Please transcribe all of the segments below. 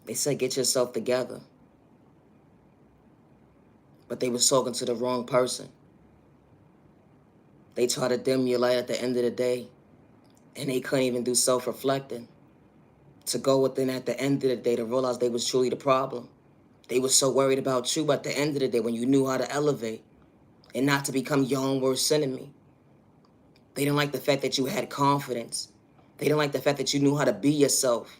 They said, get yourself together. But they was talking to the wrong person. They tried to dim your light at the end of the day, and they couldn't even do self-reflecting. To go within at the end of the day to realize they was truly the problem. They was so worried about you at the end of the day when you knew how to elevate and not to become your own worst enemy. They didn't like the fact that you had confidence. They didn't like the fact that you knew how to be yourself.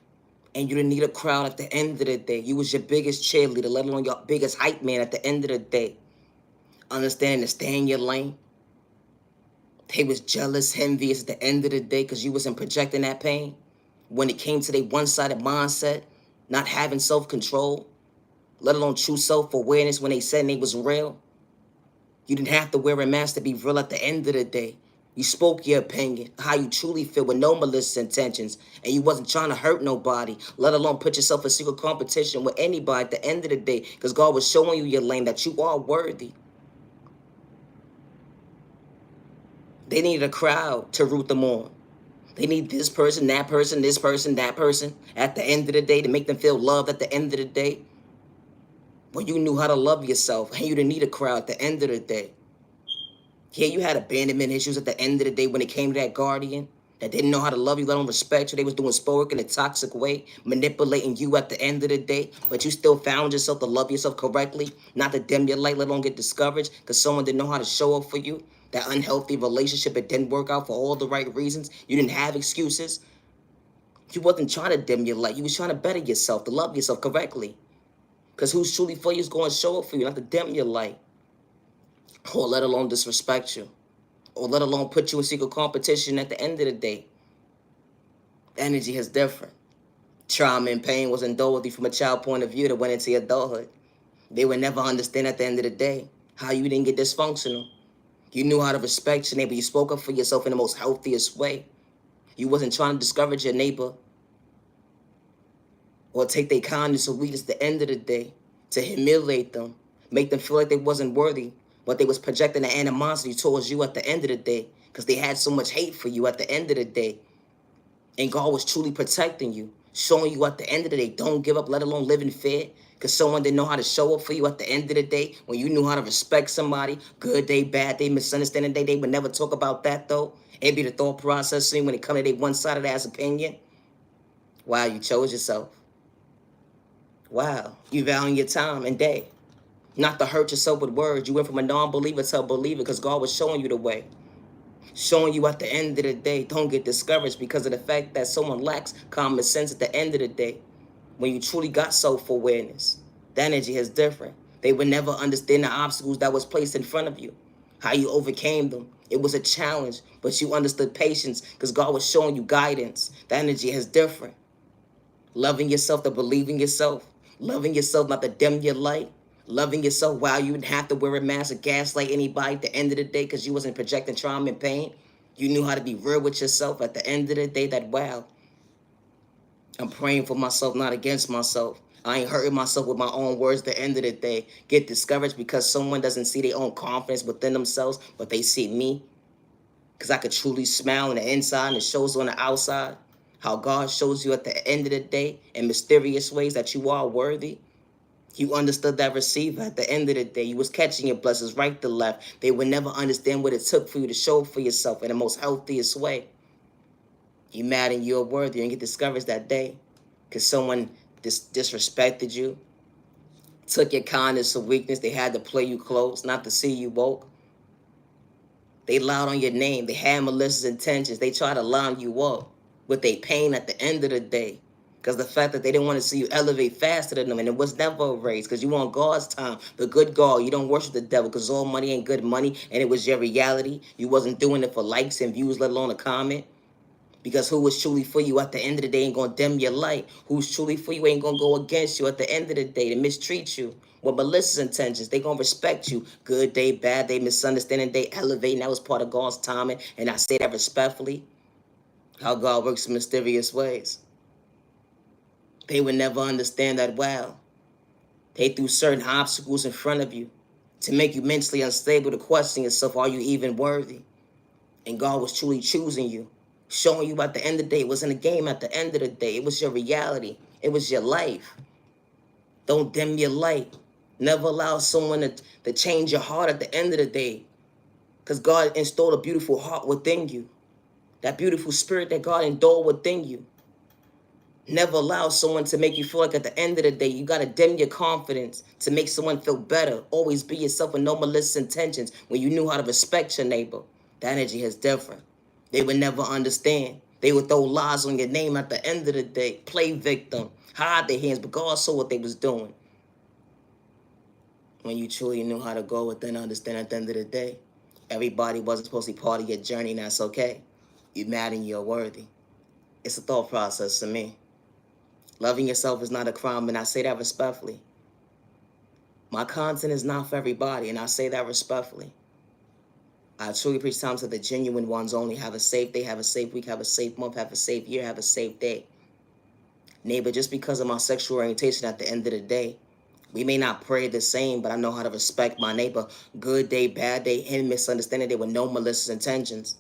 And you didn't need a crowd at the end of the day. You was your biggest cheerleader, let alone your biggest hype man at the end of the day. Understanding to stay in your lane. They was jealous, envious at the end of the day because you wasn't projecting that pain. When it came to their one-sided mindset, not having self-control, let alone true self-awareness when they said they was real. You didn't have to wear a mask to be real at the end of the day. You spoke your opinion, how you truly feel with no malicious intentions, and you wasn't trying to hurt nobody, let alone put yourself in secret competition with anybody at the end of the day, because God was showing you your lane, that you are worthy. They needed a crowd to root them on. They need this person, that person, this person, that person at the end of the day to make them feel loved at the end of the day. When you knew how to love yourself and you didn't need a crowd at the end of the day. Yeah, you had abandonment issues at the end of the day when it came to that guardian that didn't know how to love you, let them respect you. They was doing spoiler in a toxic way, manipulating you at the end of the day. But you still found yourself to love yourself correctly, not to dim your light, let alone get discouraged because someone didn't know how to show up for you. That unhealthy relationship, it didn't work out for all the right reasons. You didn't have excuses. You wasn't trying to dim your light. You was trying to better yourself, to love yourself correctly. Because who's truly for you is going to show up for you, not to dim your light. Or let alone disrespect you. Or let alone put you in secret competition at the end of the day. The energy is different. Trauma and pain was indulged you from a child point of view that went into adulthood. They would never understand at the end of the day how you didn't get dysfunctional. You knew how to respect your neighbor. You spoke up for yourself in the most healthiest way. You wasn't trying to discourage your neighbor or take their kindness or weakness at the end of the day to humiliate them, make them feel like they wasn't worthy, but they was projecting the animosity towards you at the end of the day because they had so much hate for you at the end of the day. And God was truly protecting you, showing you at the end of the day, don't give up, let alone live in fear, because someone didn't know how to show up for you at the end of the day when you knew how to respect somebody, good day, bad day, misunderstanding day. They would never talk about that, though. It'd be the thought processing when it comes to their one-sided ass opinion. Wow, you chose yourself. Wow, you valuing your time and day. Not to hurt yourself with words. You went from a non-believer to a believer because God was showing you the way. Showing you at the end of the day, don't get discouraged because of the fact that someone lacks common sense at the end of the day. When you truly got self-awareness, the energy is different. They would never understand the obstacles that was placed in front of you, how you overcame them. It was a challenge, but you understood patience because God was showing you guidance. The energy is different. Loving yourself to believe in yourself. Loving yourself not to dim your light. Loving yourself while you didn't have to wear a mask or gaslight anybody at the end of the day because you wasn't projecting trauma and pain. You knew how to be real with yourself at the end of the day that, wow, I'm praying for myself, not against myself. I ain't hurting myself with my own words at the end of the day. Get discouraged because someone doesn't see their own confidence within themselves, but they see me. Because I could truly smile on the inside and it shows on the outside. How God shows you at the end of the day in mysterious ways that you are worthy. You understood that receiver at the end of the day. You was catching your blessings right to left. They would never understand what it took for you to show for yourself in the most healthiest way. You mad and you're worthy and get discouraged that day because someone disrespected you, took your kindness or weakness. They had to play you close, not to see you woke. They lied on your name. They had malicious intentions. They tried to line you up with their pain at the end of the day. Because the fact that they didn't want to see you elevate faster than them. And it was never a race because you on God's time. The good God. You don't worship the devil because all money ain't good money. And it was your reality. You wasn't doing it for likes and views, let alone a comment. Because who was truly for you at the end of the day ain't going to dim your light. Who's truly for you ain't going to go against you at the end of the day to mistreat you. With malicious intentions, they going to respect you. Good day, bad day, misunderstanding day, elevating. That was part of God's timing. And I say that respectfully. How God works in mysterious ways. They would never understand that, wow. They threw certain obstacles in front of you to make you mentally unstable, to question yourself, are you even worthy? And God was truly choosing you, showing you at the end of the day. It wasn't a game at the end of the day. It was your reality. It was your life. Don't dim your light. Never allow someone to change your heart at the end of the day. Because God installed a beautiful heart within you. That beautiful spirit that God endowed within you. Never allow someone to make you feel like at the end of the day, you got to dim your confidence to make someone feel better. Always be yourself with no malicious intentions. When you knew how to respect your neighbor, that energy is different. They would never understand. They would throw lies on your name at the end of the day. Play victim. Hide their hands, but God saw what they was doing. When you truly knew how to go within, understand at the end of the day, everybody wasn't supposed to be part of your journey, and that's okay. You're mad and you're worthy. It's a thought process to me. Loving yourself is not a crime, and I say that respectfully. My content is not for everybody, and I say that respectfully. I truly preach time to the genuine ones only. Have a safe day, have a safe week, have a safe month, have a safe year, have a safe day. Neighbor, just because of my sexual orientation at the end of the day, we may not pray the same, but I know how to respect my neighbor. Good day, bad day, and misunderstanding day with no malicious intentions.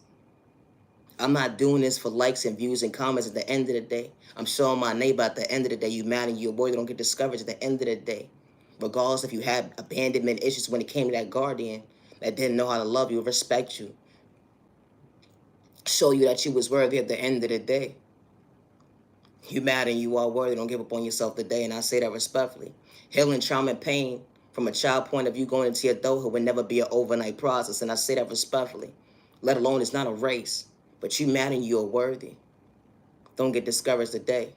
I'm not doing this for likes and views and comments at the end of the day. I'm showing my neighbor at the end of the day, you mad and you avoid, don't get discouraged at the end of the day. Regardless if you had abandonment issues when it came to that guardian that didn't know how to love you, respect you, show you that you was worthy at the end of the day. You mad and you are worthy, don't give up on yourself today, and I say that respectfully. Healing trauma and pain from a child point of view going into adulthood would never be an overnight process, and I say that respectfully. Let alone it's not a race. But you mad and you are worthy. Don't get discouraged today.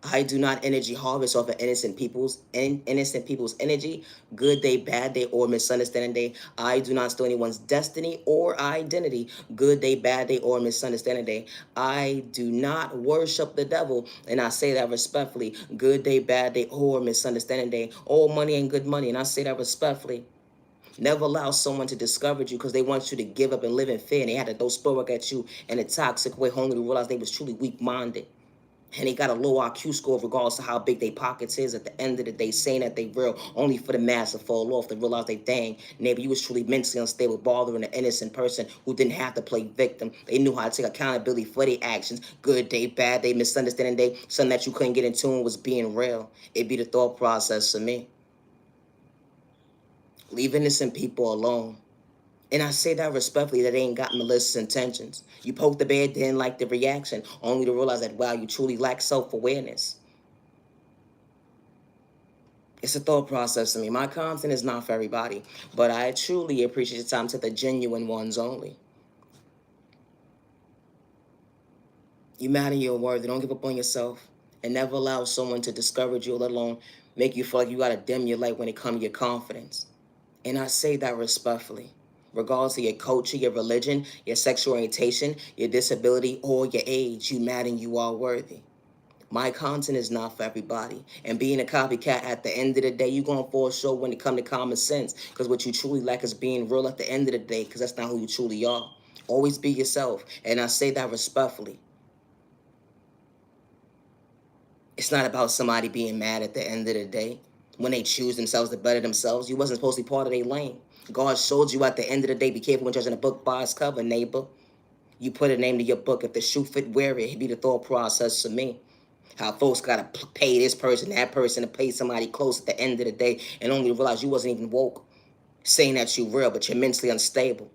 I do not energy harvest off of innocent people's energy, good day, bad day, or misunderstanding day. I do not steal anyone's destiny or identity, good day, bad day, or misunderstanding day. I do not worship the devil, and I say that respectfully, good day, bad day, or misunderstanding day. All money ain't good money, and I say that respectfully. Never allow someone to discourage you because they want you to give up and live in fear. And they had to throw spirit at you in a toxic way, only to realize they was truly weak-minded. And they got a low IQ score regardless of how big their pockets is. At the end of the day, saying that they real, only for the mass to fall off. To realize they, dang, neighbor, you was truly mentally unstable, bothering an innocent person who didn't have to play victim. They knew how to take accountability for their actions. Good day, bad day, misunderstanding day. Something that you couldn't get in tune was being real. It'd be the thought process for me. Leave innocent people alone. And I say that respectfully, that they ain't got malicious intentions. You poke the bear, didn't like the reaction, only to realize that, wow, you truly lack self-awareness. It's a thought process to me. My content is not for everybody, but I truly appreciate your time to the genuine ones only. You matter your worth. Don't give up on yourself, and never allow someone to discourage you, let alone make you feel like you got to dim your light when it comes to your confidence. And I say that respectfully. Regardless of your culture, your religion, your sexual orientation, your disability, or your age, you matter and you are worthy. My content is not for everybody. And being a copycat at the end of the day, you're going to fall short when it comes to common sense. Because what you truly lack is being real at the end of the day, because that's not who you truly are. Always be yourself. And I say that respectfully. It's not about somebody being mad at the end of the day. When they choose themselves to better themselves, you wasn't supposed to be part of their lane. God showed you at the end of the day, be careful when judging a book by its cover, neighbor. You put a name to your book. If the shoe fit, wear it. It'd be the thought process for me. How folks got to pay this person, that person, to pay somebody close at the end of the day and only realize you wasn't even woke. Saying that you real, but you're mentally unstable.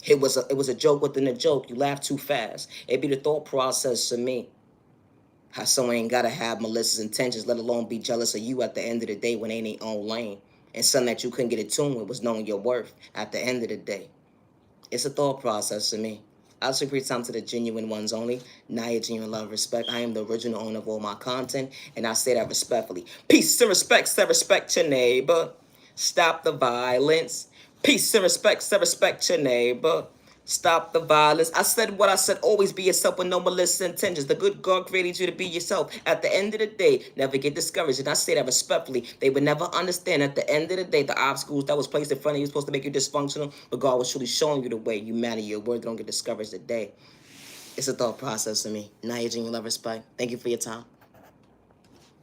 It was a joke within a joke. You laugh too fast. It'd be the thought process for me. How someone ain't got to have malicious intentions, let alone be jealous of you at the end of the day when they in their own lane. And something that you couldn't get in tune with was knowing your worth at the end of the day. It's a thought process to me. I'll speak time to the genuine ones only. Niyah Genuine Love Respect. I am the original owner of all my content, and I say that respectfully. Peace and respect, say respect your neighbor. Stop the violence. Peace and respect, say respect your neighbor. Stop the violence. I said what I said. Always be yourself with no malicious intentions. The good God created you to be yourself. At the end of the day, never get discouraged. And I say that respectfully. They would never understand at the end of the day the obstacles that was placed in front of you supposed to make you dysfunctional. But God was truly showing you the way. You matter your word. Don't get discouraged today. It's a thought process to me. Niyah Genuine Love Respect. Thank you for your time.